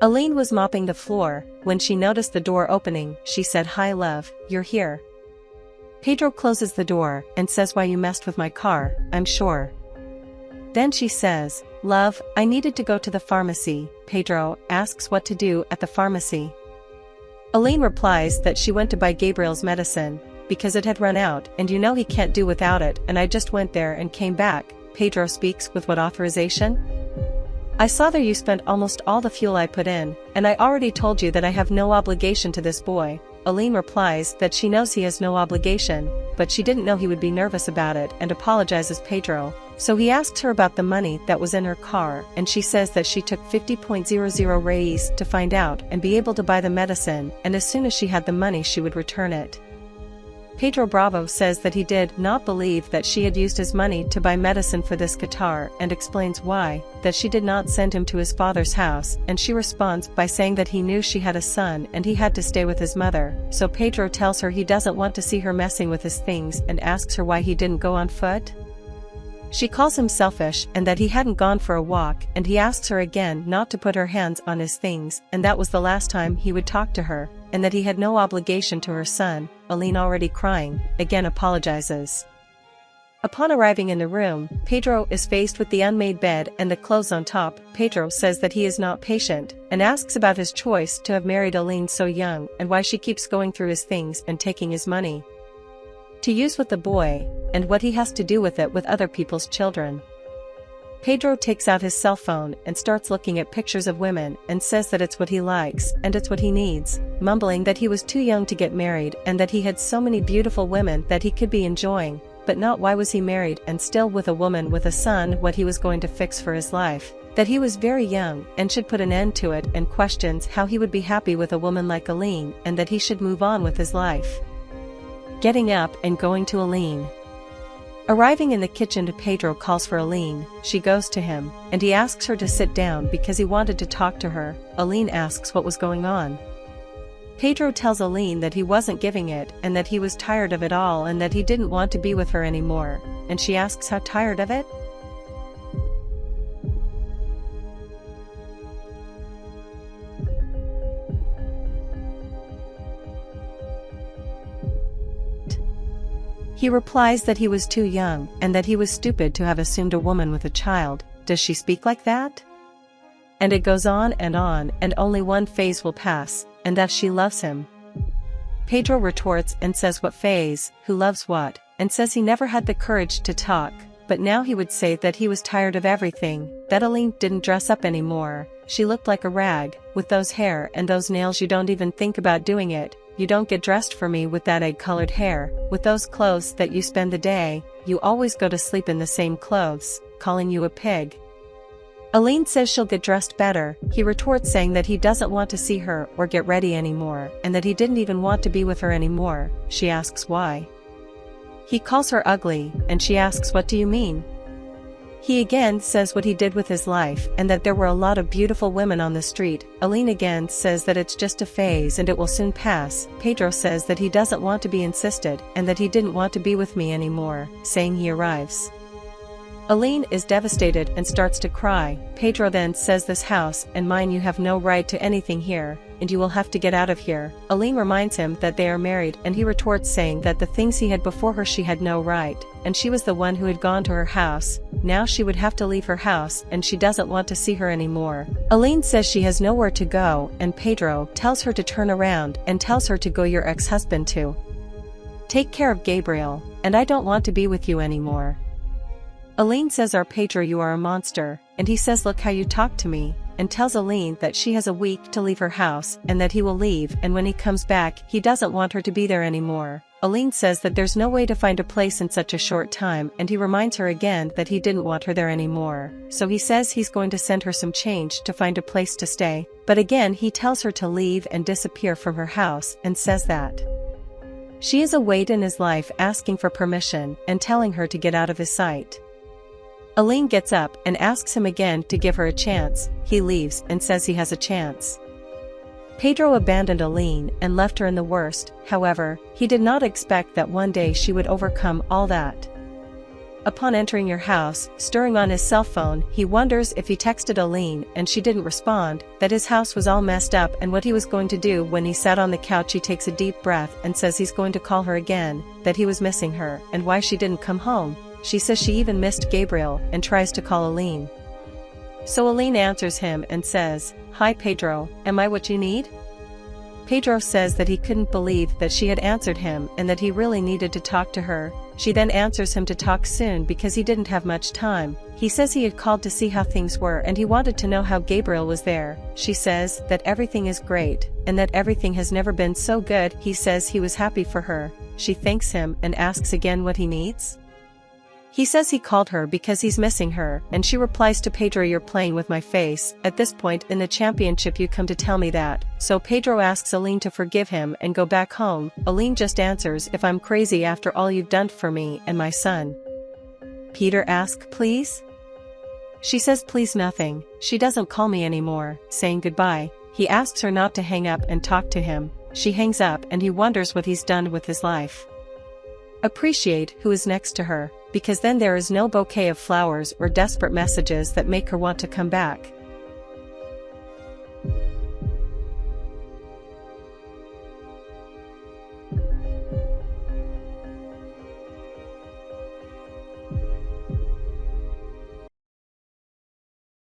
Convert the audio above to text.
Aline was mopping the floor. When she noticed the door opening, she said, "Hi love, you're here." Pedro closes the door and says, "Why you messed with my car, I'm sure." Then she says, "Love, I needed to go to the pharmacy." Pedro asks what to do at the pharmacy. Aline replies that she went to buy Gabriel's medicine, because it had run out and you know he can't do without it, and I just went there and came back. Pedro speaks, "With what authorization? I saw there you spent almost all the fuel I put in, and I already told you that I have no obligation to this boy." Aline replies that she knows he has no obligation, but she didn't know he would be nervous about it and apologizes Pedro. So he asks her about the money that was in her car, and she says that she took 50.00 reais to find out and be able to buy the medicine, and as soon as she had the money she would return it. Pedro Bravo says that he did not believe that she had used his money to buy medicine for this catarrh and explains why, that she did not send him to his father's house, and she responds by saying that he knew she had a son and he had to stay with his mother, so Pedro tells her he doesn't want to see her messing with his things and asks her why he didn't go on foot. She calls him selfish and that he hadn't gone for a walk, and he asks her again not to put her hands on his things, and that was the last time he would talk to her, and that he had no obligation to her son. Aline, already crying, again apologizes. Upon arriving in the room, Pedro is faced with the unmade bed and the clothes on top. Pedro says that he is not patient, and asks about his choice to have married Aline so young and why she keeps going through his things and taking his money to use with the boy, and what he has to do with it with other people's children. Pedro takes out his cell phone and starts looking at pictures of women and says that it's what he likes and it's what he needs, mumbling that he was too young to get married and that he had so many beautiful women that he could be enjoying, but not why was he married and still with a woman with a son, what he was going to fix for his life, that he was very young and should put an end to it, and questions how he would be happy with a woman like Aline and that he should move on with his life. Getting up and going to Aline. Arriving in the kitchen, Pedro calls for Aline. She goes to him, and he asks her to sit down because he wanted to talk to her. Aline asks what was going on. Pedro tells Aline that he wasn't giving it and that he was tired of it all and that he didn't want to be with her anymore, and she asks how tired of it? He replies that he was too young and that he was stupid to have assumed a woman with a child. Does she speak like that? And it goes on, and only one phase will pass, and that she loves him. Pedro retorts and says what phase, who loves what, and says he never had the courage to talk, but now he would say that he was tired of everything, that Aline didn't dress up anymore, she looked like a rag, with those hair and those nails, you don't even think about doing it. You don't get dressed for me with that egg-colored hair, with those clothes that you spend the day, you always go to sleep in the same clothes, calling you a pig. Aline says she'll get dressed better. He retorts saying that he doesn't want to see her or get ready anymore, and that he didn't even want to be with her anymore. She asks why. He calls her ugly, and she asks, "What do you mean?" He again says what he did with his life and that there were a lot of beautiful women on the street. Aline again says that it's just a phase and it will soon pass. Pedro says that he doesn't want to be insisted and that he didn't want to be with me anymore, saying he arrives. Aline is devastated and starts to cry. Pedro then says, "This house and mine, you have no right to anything here, and you will have to get out of here." Aline reminds him that they are married, and he retorts saying that the things he had before her she had no right, and she was the one who had gone to her house. Now she would have to leave her house and she doesn't want to see her anymore. Aline says she has nowhere to go, and Pedro tells her to turn around and tells her to go your ex-husband to take care of Gabriel, and I don't want to be with you anymore. Aline says, "Our Pedro, you are a monster," and he says, "Look how you talk to me," and tells Aline that she has a week to leave her house and that he will leave, and when he comes back he doesn't want her to be there anymore. Aline says that there's no way to find a place in such a short time, and he reminds her again that he didn't want her there anymore, so he says he's going to send her some change to find a place to stay, but again he tells her to leave and disappear from her house and says that she is a weight in his life, asking for permission and telling her to get out of his sight. Aline gets up and asks him again to give her a chance. He leaves and says he has a chance. Pedro abandoned Aline and left her in the worst. However, he did not expect that one day she would overcome all that. Upon entering your house, stirring on his cell phone, he wonders if he texted Aline and she didn't respond, that his house was all messed up and what he was going to do. When he sat on the couch, he takes a deep breath and says he's going to call her again, that he was missing her and why she didn't come home. She says she even missed Gabriel and tries to call Aline. So Aline answers him and says, "Hi Pedro, am I what you need?" Pedro says that he couldn't believe that she had answered him and that he really needed to talk to her. She then answers him to talk soon because he didn't have much time. He says he had called to see how things were and he wanted to know how Gabriel was there. She says that everything is great and that everything has never been so good. He says he was happy for her. She thanks him and asks again what he needs. He says he called her because he's missing her, and she replies to Pedro, "You're playing with my face. At this point in the championship you come to tell me that." So Pedro asks Aline to forgive him and go back home. Aline just answers, "If I'm crazy after all you've done for me and my son." Peter asks, "Please?" She says please nothing. She doesn't call me anymore, saying goodbye. He asks her not to hang up and talk to him. She hangs up and he wonders what he's done with his life. Appreciate who is next to her, because then there is no bouquet of flowers or desperate messages that make her want to come back.